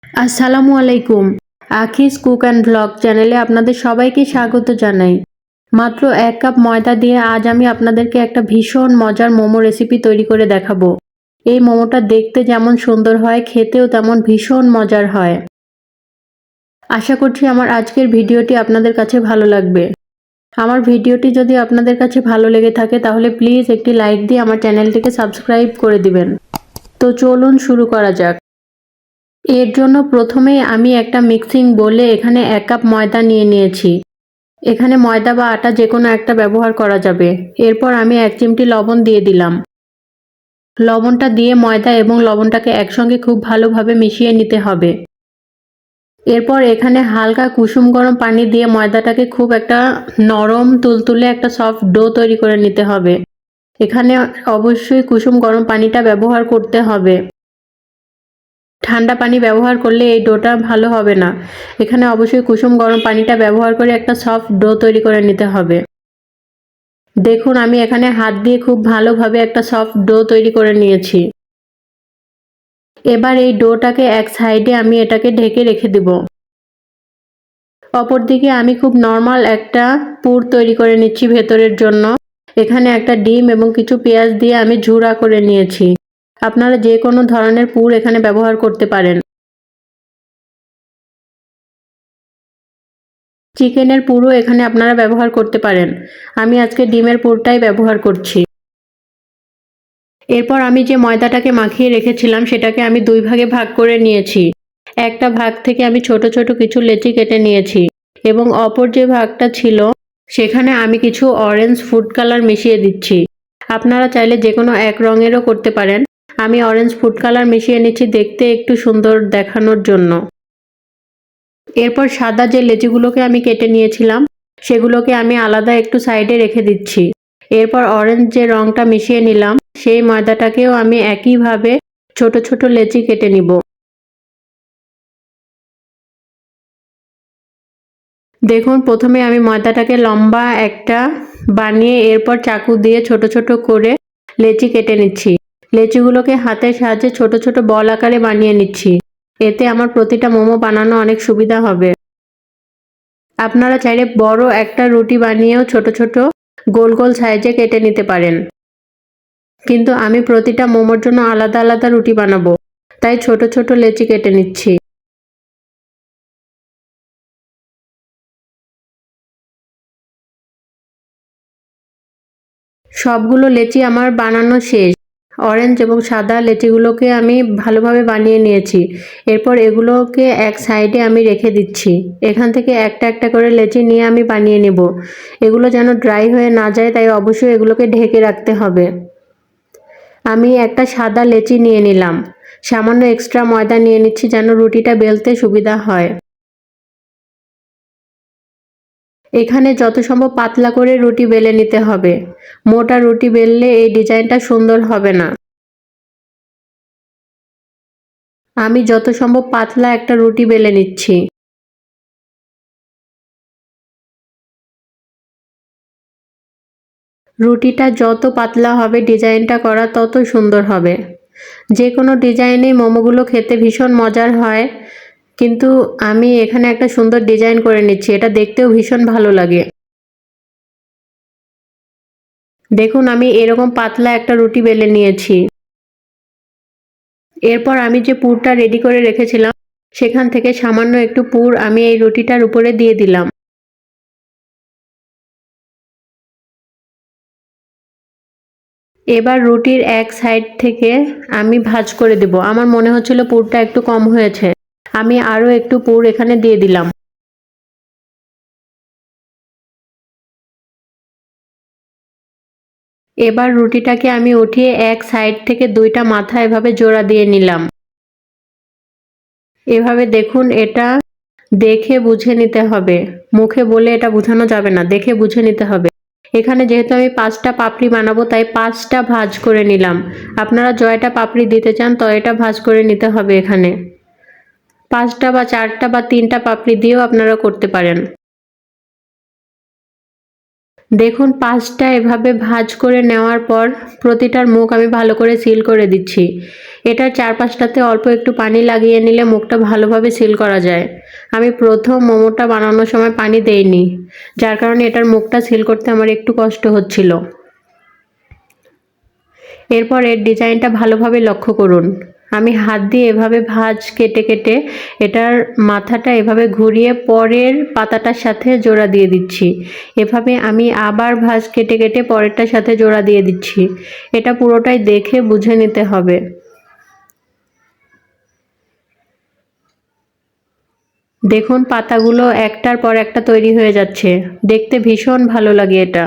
আসসালামু আলাইকুম। আখিস cook and blog চ্যানেলে আপনাদের সবাইকে স্বাগত জানাই। মাত্র 1 কাপ ময়দা দিয়ে আজ আমি আপনাদেরকে একটা ভীষণ মজার মোমো রেসিপি তৈরি করে দেখাবো। এই মোমোটা দেখতে যেমন সুন্দর হয়, খেতেও তেমন ভীষণ মজার হয়। আশা করছি আমার আজকের ভিডিওটি আপনাদের কাছে ভালো লাগবে। আমার ভিডিওটি যদি আপনাদের কাছে ভালো লেগে থাকে তাহলে প্লিজ একটি লাইক দিয়ে আমার চ্যানেলটিকে সাবস্ক্রাইব করে দিবেন। তো চলুন শুরু করা যাক। এর জন্য প্রথমেই আমি একটা মিক্সিং বোলে এখানে 1 কাপ ময়দা নিয়ে নিয়েছি। এখানে ময়দা বা আটা যে কোনো একটা ব্যবহার করা যাবে। এরপর আমি 1 চিমটি লবণ দিয়ে দিলাম। লবণটা দিয়ে ময়দা এবং লবণটাকে একসঙ্গে খুব ভালোভাবে মিশিয়ে নিতে হবে। এরপর এখানে হালকা কুসুম গরম পানি দিয়ে ময়দাটাকে খুব একটা নরম তুলতুলে একটা সফট ডো তৈরি করে নিতে হবে। এখানে অবশ্যই কুসুম গরম পানিটা ব্যবহার করতে হবে। ঠান্ডা পানি ব্যবহার করলে এই ডোটা ভালো হবে না। এখানে অবশ্যই কুসুম গরম পানিটা ব্যবহার করে একটা সফট ডো তৈরি করে নিতে হবে। দেখুন আমি এখানে হাত দিয়ে খুব ভালোভাবে একটা সফট ডো তৈরি করে নিয়েছি। এবার এই ডোটাকে এক সাইডে আমি এটাকে ঢেকে রেখে দেব। অপরদিকে আমি খুব নরমাল একটা পুর তৈরি করে নিচ্ছি ভেতরের জন্য। এখানে একটা ডিম এবং কিছু পেঁয়াজ দিয়ে আমি ঝুরা করে নিয়েছি। আপনারা যে কোনো ধরনের পুর এখানে ব্যবহার করতে পারেন। চিকেনের পুরও এখানে আপনারা ব্যবহার করতে পারেন। আমি আজকে ডিমের পুরটাই ব্যবহার করছি। এরপর আমি যে ময়দাটাকে মাখিয়ে রেখেছিলাম সেটাকে আমি 2 ভাগে ভাগ করে নিয়েছি। একটা ভাগ থেকে আমি ছোট ছোট কিছু লেচি কেটে নিয়েছি এবং অপর যে ভাগটা ছিল সেখানে আমি কিছু অরেঞ্জ ফুড কালার মিশিয়ে দিচ্ছি। আপনারা চাইলে যে কোনো এক রঙেরও করতে পারেন। আমি অরেঞ্জ ফুড কালার মিশিয়ে নিচ্ছি দেখতে একটু সুন্দর দেখানোর জন্য। এরপর সাদা যে লেচিগুলোকে আমি কেটে নিয়েছিলাম সেগুলোকে আমি আলাদা একটু সাইডে রেখে দিচ্ছি। এরপর অরেঞ্জ যে রংটা মিশিয়ে নিলাম সেই ময়দাটাকেও আমি একইভাবে ছোট ছোট লেচি কেটে নিব। দেখুন প্রথমে আমি ময়দাটাকে লম্বা একটা বানিয়ে এরপর চাকু দিয়ে ছোট ছোট করে লেচি কেটে নিচ্ছি। লেচিগুলোকে হাতের সাহায্যে ছোট ছোট বল আকারে বানিয়ে নিচ্ছি। এতে আমার প্রতিটা মোমো বানানো অনেক সুবিধা হবে। আপনারা চাইলে বড় একটা রুটি বানিয়েও ছোট ছোট গোল গোল সাইজে কেটে নিতে পারেন। কিন্তু আমি প্রতিটা মোমোর জন্য আলাদা আলাদা রুটি বানাবো, তাই ছোট ছোট লেচি কেটে নিচ্ছি। সবগুলো লেচি আমার বানানো শেষ। অরেঞ্জ এবং সাদা লেচিগুলোকে আমি ভালোভাবে বানিয়ে নিয়েছি। এরপর এগুলোকে এক সাইডে আমি রেখে দিচ্ছি। এখান থেকে একটা একটা করে লেচি নিয়ে আমি বানিয়ে নেব। এগুলো যেন ড্রাই হয়ে না যায় তাই অবশ্যই এগুলোকে ঢেকে রাখতে হবে। আমি একটা সাদা লেচি নিয়ে নিলাম। সামান্য এক্সট্রা ময়দা নিয়ে নিচ্ছি যেন রুটিটা বেলতে সুবিধা হয়। এখানে যত সম্ভব পাতলা করে রুটি বেলে নিতে হবে। মোটা রুটি বেললে এই ডিজাইনটা সুন্দর হবে না। আমি যত সম্ভব পাতলা একটা রুটি বেলে নিচ্ছি। রুটিটা যত পাতলা হবে ডিজাইনটা করা তত সুন্দর হবে। যে কোনো ডিজাইনেই মোমোগুলো খেতে ভীষণ মজার হয়, কিন্তু আমি এখানে একটা সুন্দর ডিজাইন করে নিচ্ছি, এটা দেখতেও ভীষণ ভালো লাগে। দেখুন আমি এরকম পাতলা একটা রুটি বেলে নিয়েছি। এরপর আমি যে পুরটা রেডি করে রেখেছিলাম সেখান থেকে সামান্য একটু পুর আমি এই রুটিটার উপরে দিয়ে দিলাম। এবার রুটির এক সাইড থেকে আমি ভাঁজ করে দেব। আমার মনে হচ্ছিল পুরটা একটু কম হয়েছে, আমি আরও একটু পুর এখানে দিয়ে দিলাম। এবার রুটিটাকে আমি উঠিয়ে এক সাইড থেকে 2টা মাথা এভাবে জোড়া দিয়ে নিলাম। এভাবে দেখুন, এটা দেখে বুঝে নিতে হবে, মুখে বলে এটা বোঝানো যাবে না, দেখে বুঝে নিতে হবে। এখানে যেহেতু আমি 5টা পাপড়ি বানাবো তাই 5টা ভাঁজ করে নিলাম। আপনারা জয়টা পাপড়ি দিতে চান তো এটা ভাঁজ করে নিতে হবে। এখানে 5টা বা 4টা বা 3টা পাপড়ি দিয়েও আপনারা করতে পারেন। দেখুন 5টা এভাবে ভাঁজ করে নেওয়ার পর প্রতিটার মুখ আমি ভালো করে সিল করে দিচ্ছি। এটার 4-5টাতে অল্প একটু পানি লাগিয়ে নিলে মুখটা ভালোভাবে সিল করা যায়। আমি প্রথম মোমোটা বানানোর সময় পানি দেইনি, যার কারণে এটার মুখটা সিল করতে আমার একটু কষ্ট হচ্ছিল। এরপর এর ডিজাইনটা ভালোভাবে লক্ষ্য করুন। আমি হাত দিয়ে এভাবে ভাঁজ কেটে কেটে এটার মাথাটা এভাবে ঘুরিয়ে পরের পাতাটার সাথে জোড়া দিয়ে দিচ্ছি। এভাবে আমি আবার ভাঁজ কেটে কেটে পরেরটার সাথে জোড়া দিয়ে দিচ্ছি। এটা পুরোটাই দেখে বুঝে নিতে হবে। দেখুন পাতাগুলো একটার পর একটা তৈরি হয়ে যাচ্ছে। দেখতে ভীষণ ভালো লাগে এটা,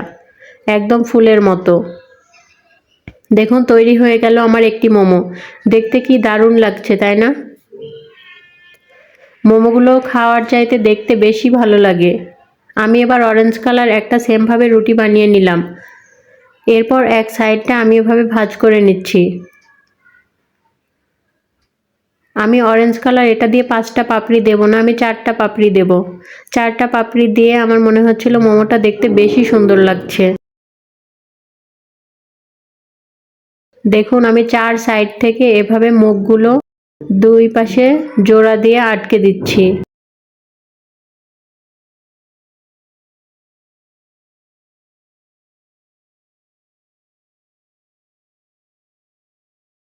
একদম ফুলের মতো। দেখুন তৈরি হয়ে গেল আমার একটি মোমো। দেখতে কি দারুণ লাগছে, তাই না? মোমোগুলো খাওয়ার চাইতে দেখতে বেশি ভালো লাগে। আমি এবার অরেঞ্জ কালার একটা সেমভাবে রুটি বানিয়ে নিলাম। এরপর এক সাইডটা আমি এভাবে ভাঁজ করে নিচ্ছি। আমি অরেঞ্জ কালার এটা দিয়ে 5টা পাপড়ি দেব না, আমি 4টা পাপড়ি দেব। 4টা পাপড়ি দিয়ে আমার মনে হচ্ছিল মোমোটা দেখতে বেশি সুন্দর লাগছে। দেখুন আমি 4 সাইড থেকে এভাবে মুখগুলো দুই পাশে জোড়া দিয়ে আটকে দিচ্ছি।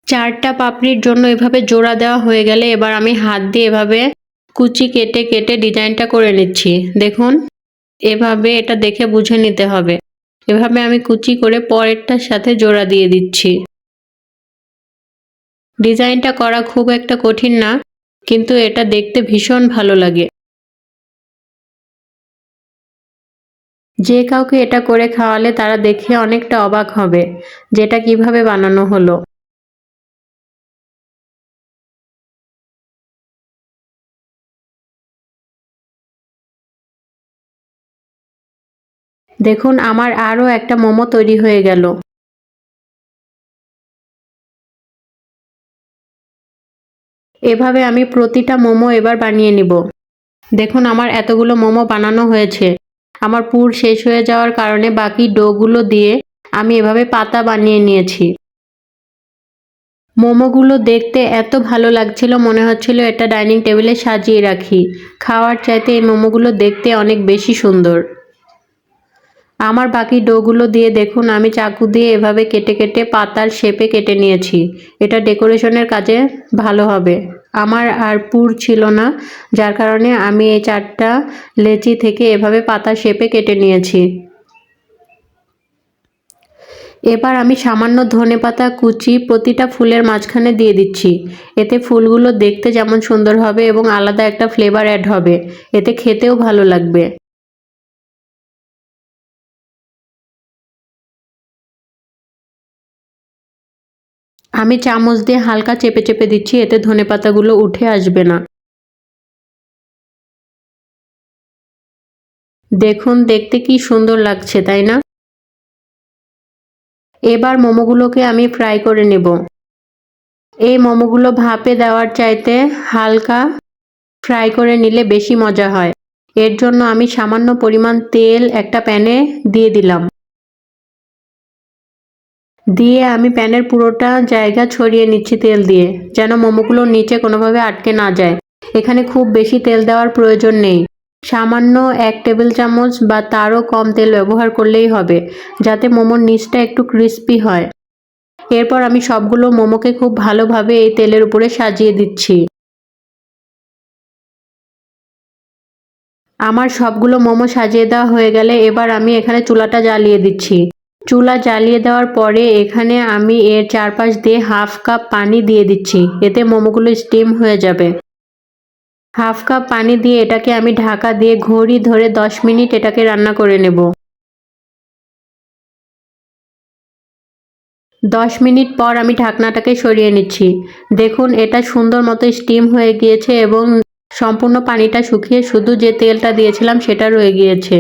4টা পাপড়ির জন্য এভাবে জোড়া দেওয়া হয়ে গেলে এবার আমি হাত দিয়ে এভাবে কুচি কেটে কেটে ডিজাইনটা করে নিচ্ছি। দেখুন এভাবে এটা দেখে বুঝে নিতে হবে। এভাবে আমি কুচি করে পরেরটার সাথে জোড়া দিয়ে দিচ্ছি। ডিজাইনটা করা খুব একটা কঠিন না, কিন্তু এটা দেখতে ভীষণ ভালো লাগে। যে কাউকে এটা করে খাওয়ালে তারা দেখে অনেকটা অবাক হবে যেটা কিভাবে বানানো হলো। দেখুন আমার আরও একটা মোমো তৈরি হয়ে গেল। এভাবে আমি প্রতিটা মোমো এবার বানিয়ে নিব। দেখুন আমার এতগুলো মোমো বানানো হয়েছে। আমার পুর শেষ হয়ে যাওয়ার কারণে বাকি ডোগুলো দিয়ে আমি এভাবে পাতা বানিয়ে নিয়েছি। মোমোগুলো দেখতে এত ভালো লাগছিল, মনে হচ্ছিল এটা ডাইনিং টেবিলে সাজিয়ে রাখি। খাওয়ার চাইতে এই মোমোগুলো দেখতে অনেক বেশি সুন্দর। আমার বাকি ডোগুলো দিয়ে দেখুন আমি চাকু দিয়ে এভাবে কেটে কেটে পাতার শেপে কেটে নিয়েছি। এটা ডেকোরেশনের কাজে ভালো হবে। আমার আর পুর ছিল না, যার কারণে আমি এই 4টা লেচি থেকে এভাবে পাতার শেপে কেটে নিয়েছি। এবার আমি সামান্য ধনেপাতা কুচি প্রতিটা ফুলের মাঝখানে দিয়ে দিচ্ছি। এতে ফুলগুলো দেখতে যেমন সুন্দর হবে এবং আলাদা একটা ফ্লেভার অ্যাড হবে। এতে খেতেও ভালো লাগবে। আমি চামচ দিয়ে হালকা চেপে চেপে দিচ্ছি, এতে ধনেপাতাগুলো উঠে আসবে না। দেখুন দেখতে কি সুন্দর লাগছে, তাই না? এবার মোমোগুলোকে আমি ফ্রাই করে নেব। এই মোমোগুলো ভাপে দেওয়ার চাইতে হালকা ফ্রাই করে নিলে বেশি মজা হয়। এর জন্য আমি সামান্য পরিমাণ তেল একটা প্যানে দিয়ে দিলাম। দিয়ে আমি প্যানের পুরোটা জায়গা ছড়িয়ে নিচ্ছি তেল দিয়ে, যেন মোমোগুলো নিচে কোনোভাবে আটকে না যায়। এখানে খুব বেশি তেল দেওয়ার প্রয়োজন নেই। সামান্য 1 টেবিল চামচ বা তারও কম তেল ব্যবহার করলেই হবে, যাতে মোমোর নিচটা একটু ক্রিস্পি হয়। এরপর আমি সবগুলো মোমোকে খুব ভালোভাবে এই তেলের উপরে সাজিয়ে দিচ্ছি। আমার সবগুলো মোমো সাজিয়ে দেওয়া হয়ে গেলে এবার আমি এখানে চুলাটা জ্বালিয়ে দিচ্ছি। চুলা জ্বালিয়ে দেওয়ার পরে এখানে আমি এর চারপাশ দিয়ে 1/2 কাপ পানি দিয়ে দিচ্ছি। এতে মোমোগুলো স্টিম হয়ে যাবে। 1/2 কাপ পানি দিয়ে এটাকে আমি ঢাকা দিয়ে ঘড়ি ধরে 10 মিনিট এটাকে রান্না করে নেব। 10 মিনিট পর আমি ঢাকনাটাকে সরিয়ে নিচ্ছি। দেখুন এটা সুন্দর মতো স্টিম হয়ে গিয়েছে এবং সম্পূর্ণ পানিটা শুকিয়ে শুধু যে তেলটা দিয়েছিলাম সেটা রয়ে গিয়েছে।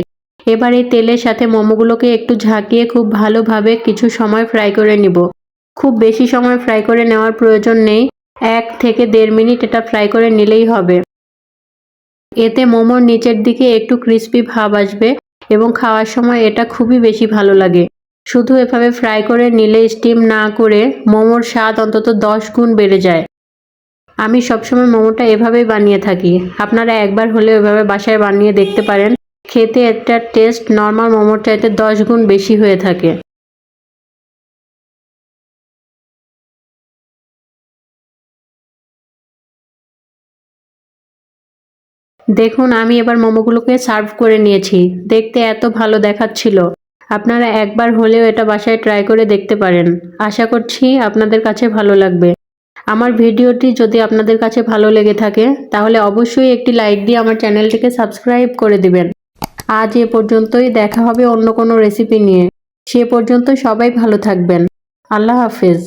এবার এই তেলের সাথে মোমোগুলোকে একটু ঝাঁকিয়ে খুব ভালোভাবে কিছু সময় ফ্রাই করে নিব। খুব বেশি সময় ফ্রাই করে নেওয়ার প্রয়োজন নেই। 1 থেকে 1.5 মিনিট এটা ফ্রাই করে নিলেই হবে। এতে মোমোর নিচের দিকে একটু ক্রিস্পি ভাব আসবে এবং খাওয়ার সময় এটা খুবই বেশি ভালো লাগে। শুধু এভাবে ফ্রাই করে নিলে, স্টিম না করে, মোমোর স্বাদ অন্তত 10 গুণ বেড়ে যায়। আমি সবসময় মোমোটা এভাবেই বানিয়ে থাকি। আপনারা একবার হলেও এভাবে বাসায় বানিয়ে দেখতে পারেন। খেতে এটার টেস্ট নর্মাল মোমোর চাইতে 10 গুণ বেশি হয়ে থাকে। দেখুন, আমি এবার মোমোগুলোকে সার্ভ করে নিয়েছি। দেখতে এত ভালো দেখাচ্ছিল। আপনারা একবার হলেও এটা বাসায় ট্রাই করে দেখতে পারেন। আশা করছি আপনাদের কাছে ভালো লাগবে। আমার ভিডিওটি যদি আপনাদের কাছে ভালো লেগে থাকে তাহলে অবশ্যই একটি লাইক দিয়ে আমার চ্যানেলটিকে সাবস্ক্রাইব করে দিবেন। আজ এ পর্যন্তই, দেখা হবে অন্য কোনো রেসিপি নিয়ে। সে পর্যন্ত সবাই ভালো থাকবেন। আল্লাহ হাফেজ।